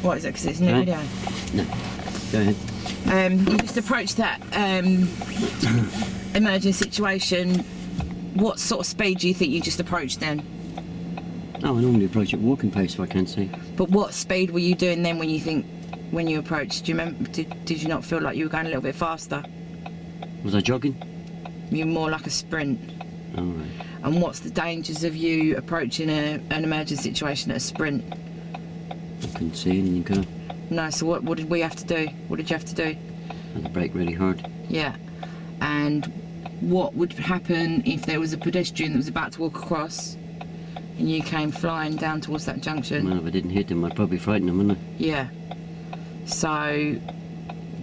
What is it? Because it's a new video. No. Go ahead. You just approached that emerging situation. What sort of speed do you think you just approached then? Oh, I normally approach at walking pace if I can see. But what speed were you doing then when you approached? Do you remember? Did you not feel like you were going a little bit faster? Was I jogging? You're more like a sprint. Oh, right. And what's the dangers of you approaching an emerging situation at a sprint? I couldn't see anything, could I? No, so what did we have to do? What did you have to do? I had to brake really hard. Yeah. And what would happen if there was a pedestrian that was about to walk across and you came flying down towards that junction? Well, if I didn't hit them, I'd probably frighten them, wouldn't I? Yeah. So,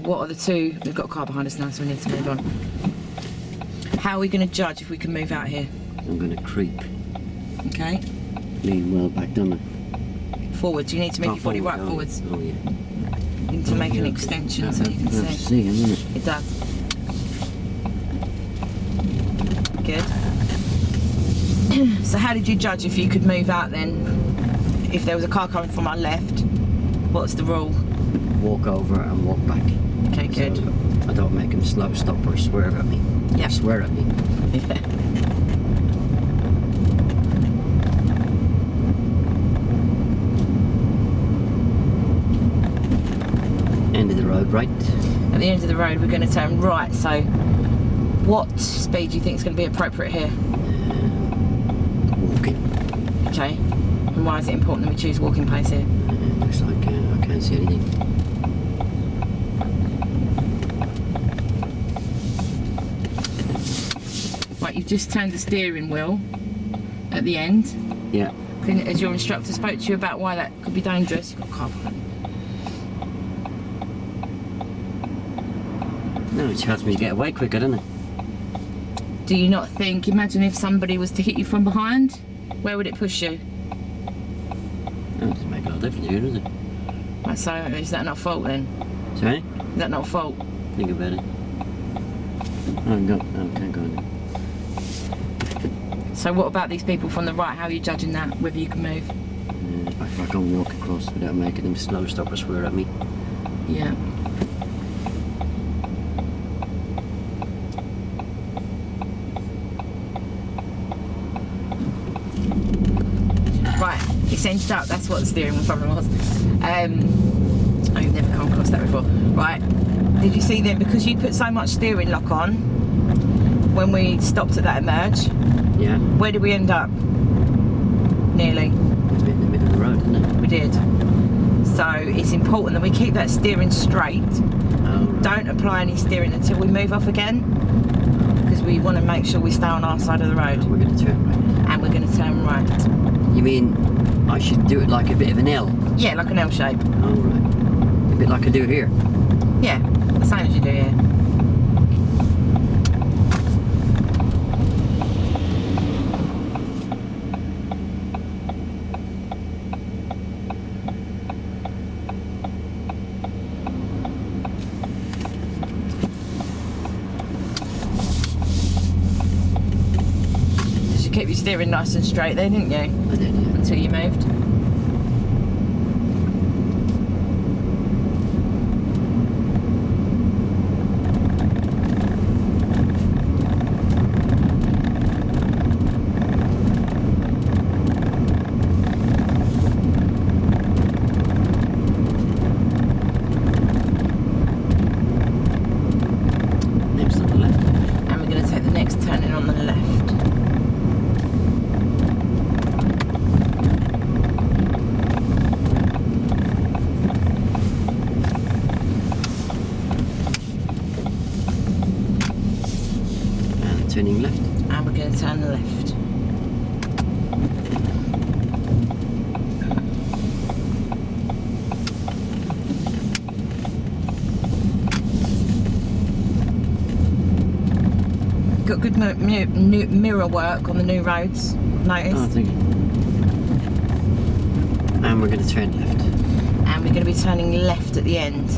what are the two? We've got a car behind us now, so we need to move on. How are we going to judge if we can move out here? I'm going to creep. Okay. Lean well back, don't I? Forwards. You need to move your body right forwards. Oh, yeah. You need to make an extension so you can That's see. seeing, isn't it? It does. Good. So how did you judge if you could move out then? If there was a car coming from our left, what's the rule? Walk over and walk back. Okay, good. So I don't make him slow stop or swerve at me. Yeah. Or swear at me. Yeah. End of the road, right? At the end of the road, we're going to turn right. So, what speed do you think is going to be appropriate here? Walking. Okay. And why is it important that we choose walking pace here? Looks like I can't see anything. Right, you've just turned the steering wheel at the end. Yeah. Has your instructor spoke to you about why that could be dangerous? You've got a car behind you. No, it helps me to get away quicker, doesn't it? Do you not think, imagine if somebody was to hit you from behind, where would it push you? No, it doesn't make a lot of difference here, does it? Right, so is that not a fault then? Sorry? Is that not a fault? Think about it. Oh, no, can't go now. So what about these people from the right? How are you judging that, whether you can move? If I can't walk across without making them slow stop or swear at me. Yeah. Right, it's ended up, that's what the steering wheel problem was. I've never come across that before. Right, did you see then, because you put so much steering lock on, when we stopped at that emerge, Yeah. where did we end up? Nearly. It's been in the middle of the road, isn't it? We did. So it's important that we keep that steering straight. Oh, right. Don't apply any steering until we move off again, because we want to make sure we stay on our side of the road. We're going to turn right. And we're going to turn right. You mean I should do it like a bit of an L? Yeah, like an L shape. Oh, right. A bit like I do here. Yeah, the same as you do here. You keep your steering nice and straight there, didn't you? I did, yeah. Until you moved. Next on the left. And we're going to take the next turning on the left. And turning left. And we're going to turn left. Got good mirror work on the new roads, Oh, noticed. thank you. And we're going to turn left. And we're going to be turning left at the end.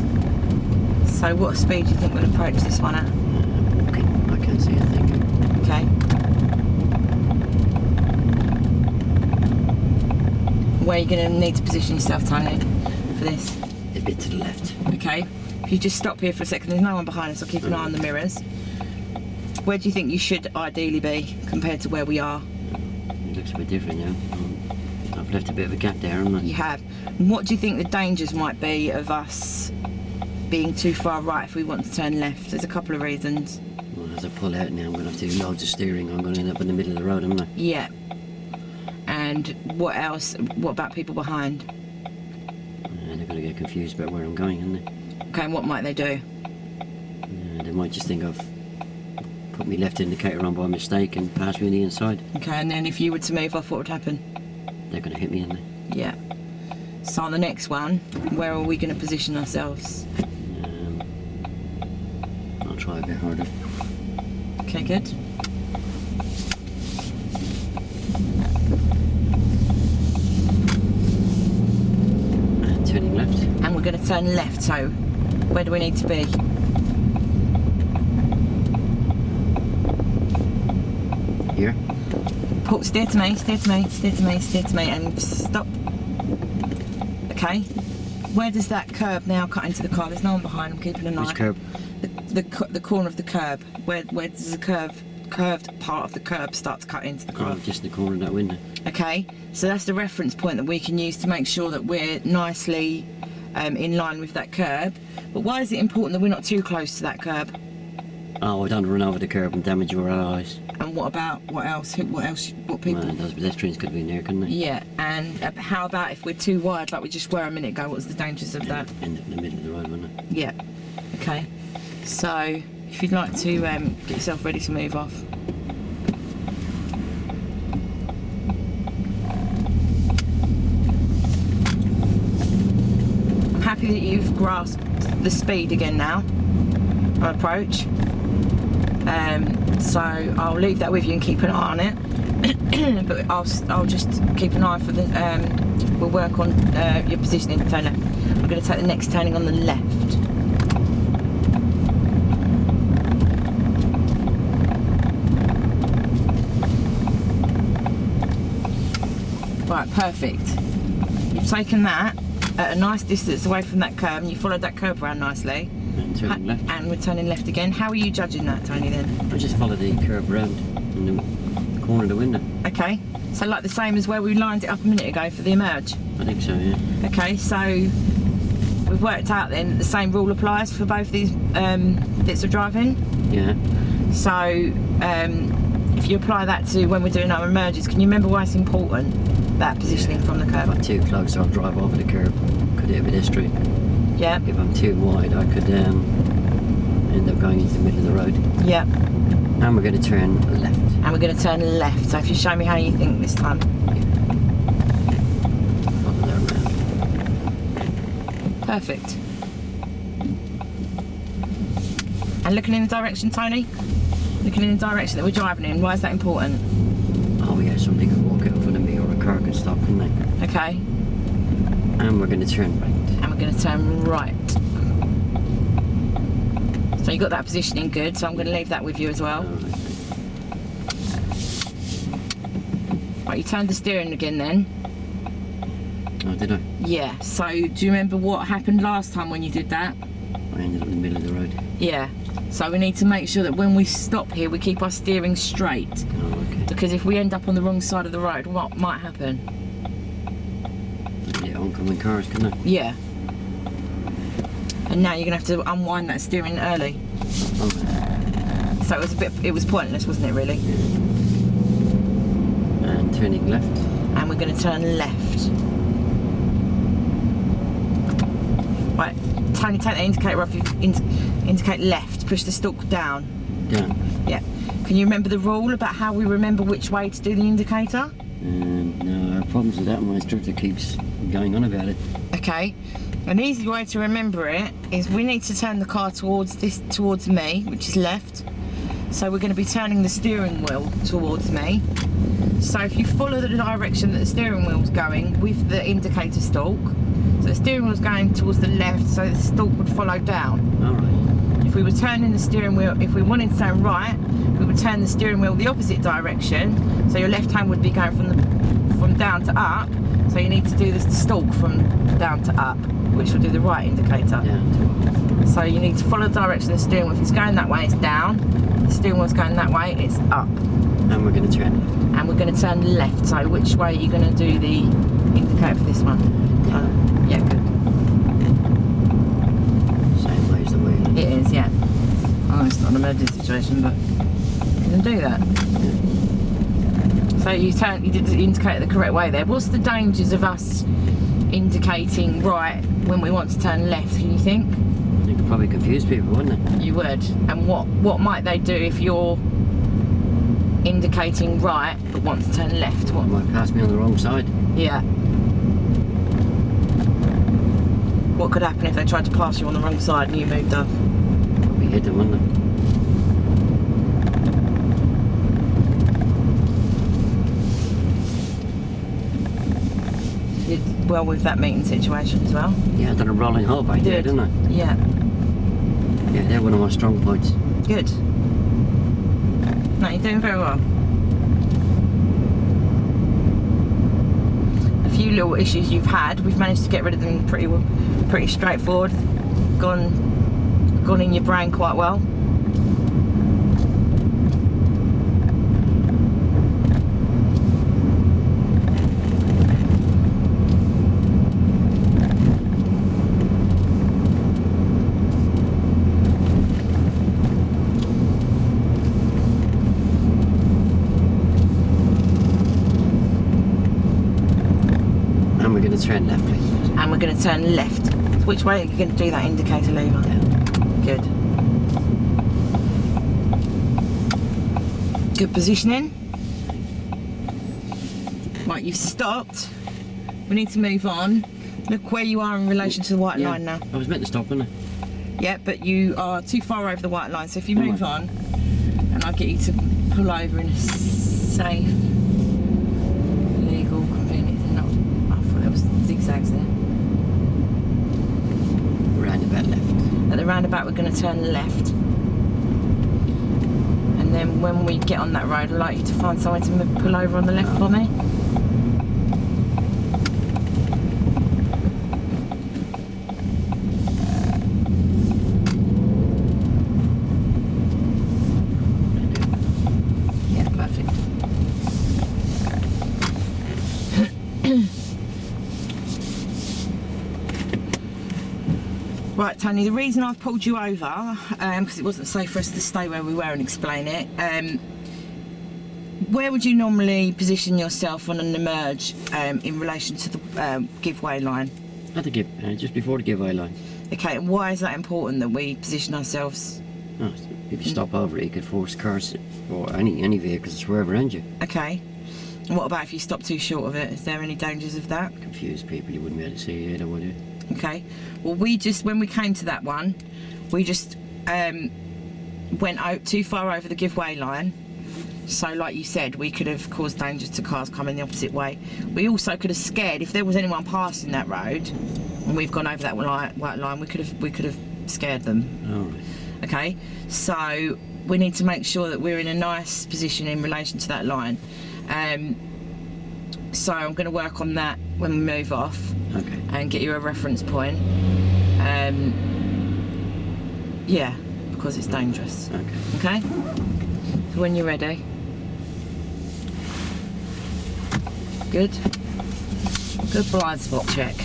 So what speed do you think we'll approach this one at? Walking. I can't see anything. Okay. Where are you going to need to position yourself, Tony? for this? A bit to the left. Okay. If you just stop here for a second, there's no one behind us, so keep an eye on the mirrors. Where do you think you should ideally be compared to where we are? It looks a bit different now. I've left a bit of a gap there, haven't I? You have. And what do you think the dangers might be of us being too far right if we want to turn left? There's a couple of reasons. Well, as I pull out now, I'm going to have to do loads of steering. I'm going to end up in the middle of the road, haven't I? Yeah. And what else? What about people behind? They're going to get confused about where I'm going, aren't they? Okay, and what might they do? They might just think I've put my left indicator on by mistake and pass me on the inside. Okay, and then if you were to move off, what would happen? They're going to hit me, aren't they? Yeah. So on the next one, where are we going to position ourselves? I'll try a bit harder. Okay, good. And turning left. And we're going to turn left, so where do we need to be? Here. Paul, steer to me, steer to me, steer to me, steer to me, and stop. Okay. Where does that curb now cut into the car? There's no one behind. I'm keeping an eye. Which curb? The corner of the curb. Where does the curved part of the curb start to cut into the car? Oh, just in the corner of that window. Okay. So that's the reference point that we can use to make sure that we're nicely in line with that curb. But why is it important that we're not too close to that curb? Oh, I don't run over the curb and damage your eyes. And what else? What people? Well, those pedestrians could be in there, couldn't they? Yeah, and how about if we're too wide, like we just were a minute ago? What's the dangers of that? End up in the middle of the road, wouldn't it? Yeah. Okay. So, if you'd like to get yourself ready to move off. I'm happy that you've grasped the speed again now on approach. So I'll leave that with you and keep an eye on it. But I'll just keep an eye for the. We'll work on your positioning to turn left. I'm going to take the next turning on the left. Right, perfect. You've taken that at a nice distance away from that curb, and you followed that curb around nicely. And turning left. And we're turning left again. How are you judging that, Tony, then? I just follow the curb round in the corner of the window. Okay, so like the same as where we lined it up a minute ago for the emerge? I think so, yeah. Okay, so we've worked out then the same rule applies for both these bits of driving. Yeah. So if you apply that to when we're doing our emerges, can you remember why it's important, that positioning from the If I'm curb? too close, I'll drive over the curb. Could hit a pedestrian. Yeah, If I'm too wide, I could end up going into the middle of the road. yeah. And we're going to turn left. And we're going to turn left. So if you show me how you think this time. Follow that round. Perfect. And looking in the direction, Tony? Looking in the direction that we're driving in. Why is that important? Oh yeah, somebody could walk out in front of me or a car could stop, couldn't they? Okay. And we're going to turn right. And we're going to turn right. So you got that positioning good, so I'm going to leave that with you as well. Alright. Right, you turned the steering again then. Oh, did I? Yeah, so do you remember what happened last time when you did that? I ended up in the middle of the road. Yeah, so we need to make sure that when we stop here we keep our steering straight, Oh, okay. because if we end up on the wrong side of the road, what might happen? Yeah, oncoming cars, couldn't I? Yeah. And now you're going to have to unwind that steering early. Okay. So it was pointless, wasn't it really? And turning left. And we're going to turn left. Right, Tony, take the indicator off. Indicate left. Push the stalk down. Down. Yeah. Can you remember the rule about how we remember which way to do the indicator? No, our problems with that. My instructor keeps going on about it. Okay. An easy way to remember it is we need to turn the car towards me, which is left. So we're going to be turning the steering wheel towards me. So if you follow the direction that the steering wheel's going with the indicator stalk, so the steering wheel's going towards the left, so the stalk would follow down. Alright. If we were turning the steering wheel, if we wanted to turn right, we would turn the steering wheel the opposite direction, so your left hand would be going from the from down to up, so you need to do this stalk from down to up, which will do the right indicator. Yeah. So you need to follow the direction of the steering wheel. If it's going that way, it's down. If the steering wheel's going that way, it's up. And we're going to turn left. And we're going to turn left. So which way are you going to do the indicator for this one? Yeah, good. Same way as the wheel. It is, yeah. Oh, it's not an emergency situation, but you can do that. So you did the indicator the correct way there. What's the dangers of us indicating right when we want to turn left, can you think? You could probably confuse people, wouldn't it? You would. And what might they do if you're indicating right but want to turn left? What They might pass me on the wrong side. Yeah. What could happen if they tried to pass you on the wrong side and you moved up? Probably hit them, wouldn't it? Did well with that meeting situation as well. Yeah, I done a rolling hole back there, didn't I? Yeah. Yeah, they're one of my strong points. Good. No, you're doing very well. A few little issues you've had, we've managed to get rid of them pretty straightforward. Gone in your brain quite well. Turn left, please. And we're going to turn left. Which way are you going to do that indicator lever? Yeah. Good. Good positioning. Right, you've stopped. We need to move on. Look where you are in relation to the white line now. I was meant to stop, wasn't I? Yeah, but you are too far over the white line. So if you move on, and I'll get you to pull over in a safe, legal, convenient. There was zigzags there. Roundabout left. At the roundabout we're going to turn left. And then when we get on that road, I'd like you to find somewhere to pull over on the left for me. Yeah, perfect. Right, Tony, the reason I've pulled you over, because it wasn't safe for us to stay where we were and explain it, where would you normally position yourself on an emerge in relation to the give-way line? At the just before the give-way line. Okay, and why is that important that we position ourselves? Oh, if you stop over it, you could force cars or any vehicles to swerve around you. Okay. And what about if you stop too short of it? Is there any dangers of that? Confuse people, you wouldn't be able to see either, would you? Okay. Well, when we came to that one, we just went out too far over the give-way line. So, like you said, we could have caused danger to cars coming the opposite way. We also could have scared, if there was anyone passing that road, and we've gone over that white line, we could have scared them. All right. Okay. So we need to make sure that we're in a nice position in relation to that line. So I'm going to work on that when we move off. Okay. And get you a reference point. Yeah, because it's dangerous. Okay. Okay? So when you're ready. Good. Good blind spot check.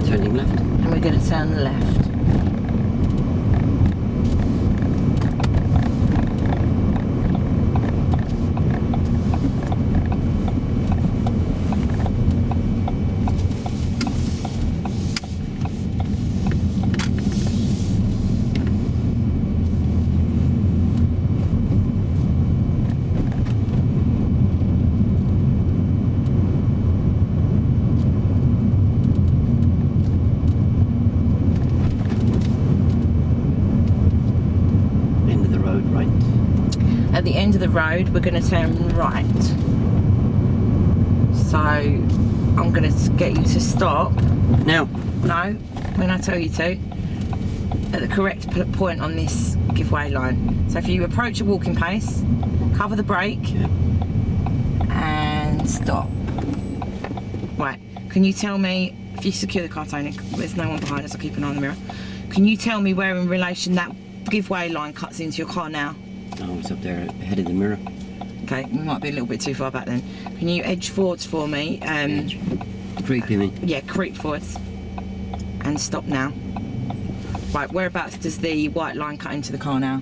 Turning left. And we're going to turn left. at the end of the road, we're going to turn right. So I'm going to get you to stop. Now. No, when I tell you to. At the correct point on this giveaway line. So if you approach a walking pace, cover the brake, and stop. Right, can you tell me, if you secure the car, Tony, there's no one behind us, I'll keep an eye on the mirror. Can you tell me where in relation that giveaway line cuts into your car now? Oh, it's up there ahead of the mirror. Okay, we might be a little bit too far back then. Can you edge forwards for me? Creep, you mean? Yeah, creep forwards. And stop now. Right, whereabouts does the white line cut into the car now?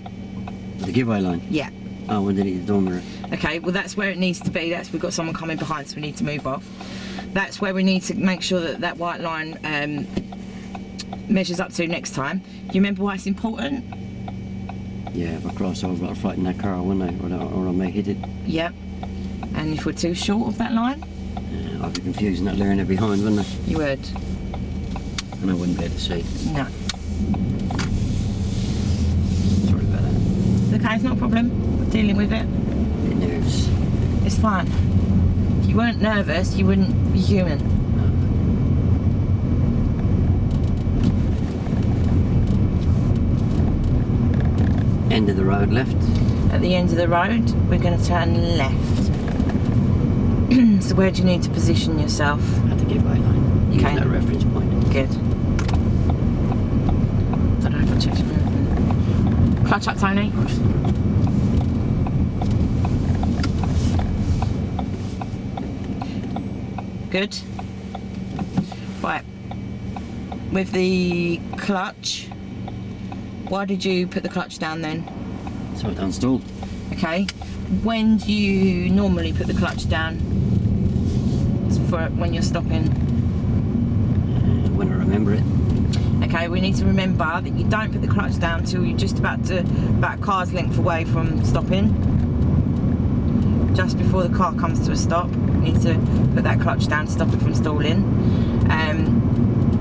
The giveaway line? Yeah. Oh, underneath the door mirror. Okay, well that's where it needs to be. We've got someone coming behind, so we need to move off. That's where we need to make sure that that white line measures up to next time. Do you remember why it's important? Yeah, if I cross over, I'll frighten that car, wouldn't I? Or I may hit it. Yep. And if we're too short of that line? I'd be confusing that learner behind, wouldn't I? You would. And I wouldn't be able to see. No. Sorry about that. Okay, it's not a problem. We're dealing with it. Bit nerves. It's fine. If you weren't nervous, you wouldn't be human. End of the road left. At the end of the road, we're going to turn left. So where do you need to position yourself? At the giveaway line. Using that reference point. Good. Don't know if I checked your movement. Clutch up, Tony. Good. Right. With the clutch, why did you put the clutch down then? So it's installed. Okay. When do you normally put the clutch down? It's for when you're stopping. When I remember it. Okay, we need to remember that you don't put the clutch down till you're just about a car's length away from stopping. Just before the car comes to a stop, you need to put that clutch down to stop it from stalling.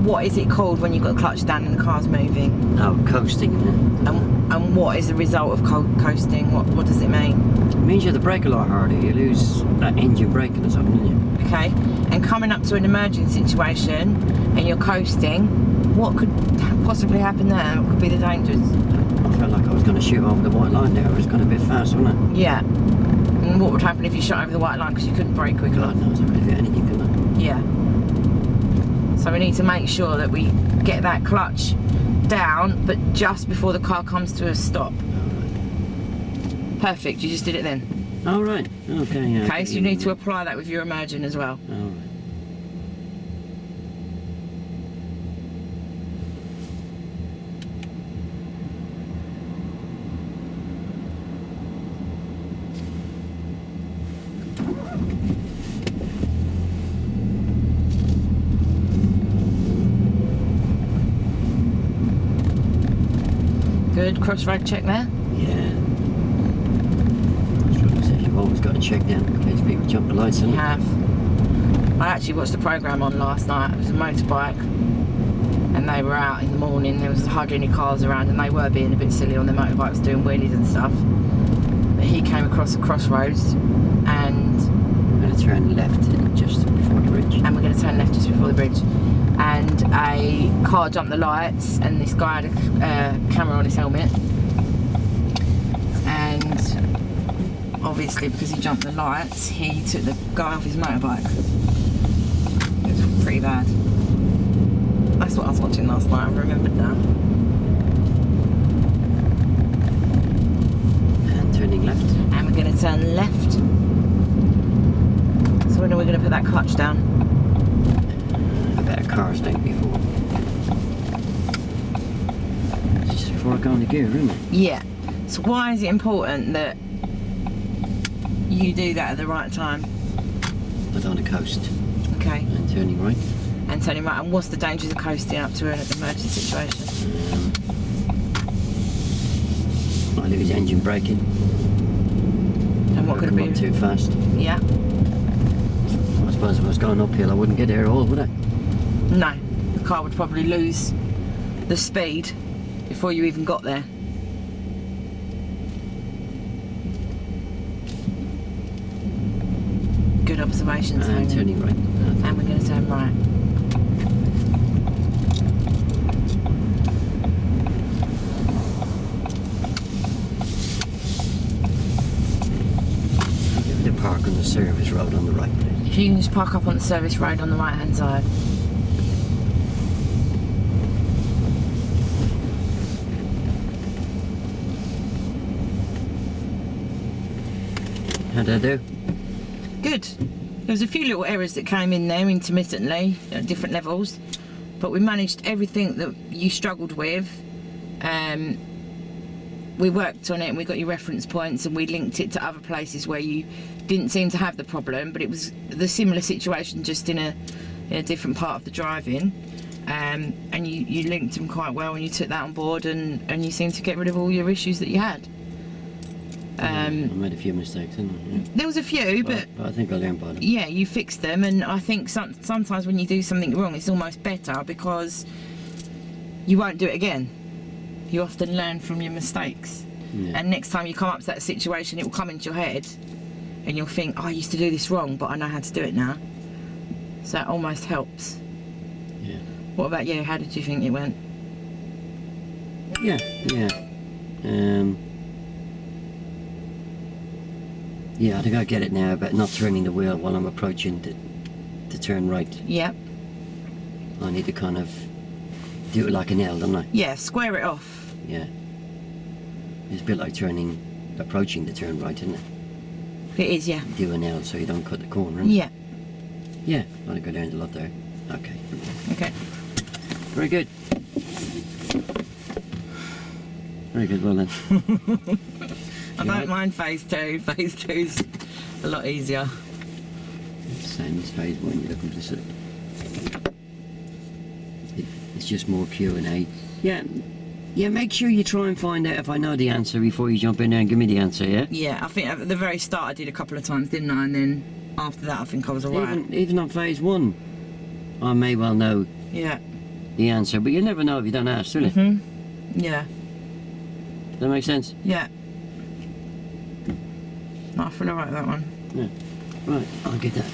What is it called when you've got the clutch down and the car's moving? Oh, coasting. And what is the result of coasting? What does it mean? It means you have to brake a lot harder. You lose that engine braking or something, don't you? Okay, and coming up to an emergency situation and you're coasting, what could possibly happen there? What could be the dangers? I felt like I was going to shoot over the white line there. I was going a bit fast, wasn't I? Yeah. And what would happen if you shot over the white line because you couldn't brake quick enough? God knows, I could have hit anything, couldn't I? Yeah. So we need to make sure that we get that clutch down, but just before the car comes to a stop. Perfect, you just did it then. Oh, right. Okay, yeah. Okay, so you need to apply that with your emerging as well. All right. Good, crossroad check there. Yeah. You've always got to check down in case people jump the lights, You haven't have. I actually watched the programme on last night. It was a motorbike and they were out in the morning. There was hardly any cars around and they were being a bit silly on their motorbikes doing wheelies and stuff. But he came across the crossroads and we're going to turn left just before the bridge. And we're going to turn left just before the bridge. And a car jumped the lights and this guy had a camera on his helmet. And obviously because he jumped the lights, he took the guy off his motorbike. It was pretty bad. That's what I was watching last night, I remembered now. And turning left. And we're going to turn left. So when are we going to put that clutch down? About a car's length before. It's just before I go into gear, isn't it? Yeah. So why is it important that you do that at the right time? I don't want to coast. Okay. And turning right. And turning right. And what's the dangers of coasting up to an emergency situation? I lose engine braking. And what could it Come up be? too fast. Yeah. I suppose if I was going uphill, I wouldn't get there at all, would I? No. The car would probably lose the speed before you even got there. observation zone. And turning right. And we're going to turn right. The park on the service road on the right, please. You can just park up on the service road on the right hand side. How'd I do? Good. There was a few little errors that came in there intermittently at different levels, but we managed everything that you struggled with. We worked on it and we got your reference points and we linked it to other places where you didn't seem to have the problem, but it was the similar situation just in a different part of the driving. And you linked them quite well and you took that on board and you seemed to get rid of all your issues that you had. I made a few mistakes, didn't I? Yeah. There was a few, but I think I learned by them. yeah, you fixed them, and I think sometimes when you do something wrong, it's almost better because you won't do it again. You often learn from your mistakes, and next time you come up to that situation, it will come into your head, and you'll think, oh, I used to do this wrong, but I know how to do it now. So it almost helps. Yeah. What about you? How did you think it went? Yeah. Yeah, I think I get it now about not turning the wheel while I'm approaching to turn right. Yeah. I need to kind of do it like an L, don't I? Yeah, square it off. Yeah. It's a bit like approaching the turn right, isn't it? It is, yeah. Do an L so you don't cut the corner, isn't it? Yeah. Yeah, I think I learned a lot there. Okay. Okay. Very good. Very good, well then. I don't mind phase 2. Phase 2's a lot easier. Same as phase 1, you're looking to see. It's just more Q&A. Yeah, make sure you try and find out if I know the answer before you jump in there and give me the answer, yeah? Yeah, I think at the very start I did a couple of times, didn't I? And then after that I think I was alright. Even on phase 1, I may well know Yeah. the answer, but you never know if you don't ask, do you? Yeah. Does that make sense? Yeah. No, I feel alright with that one. Yeah. Right, I'll get that.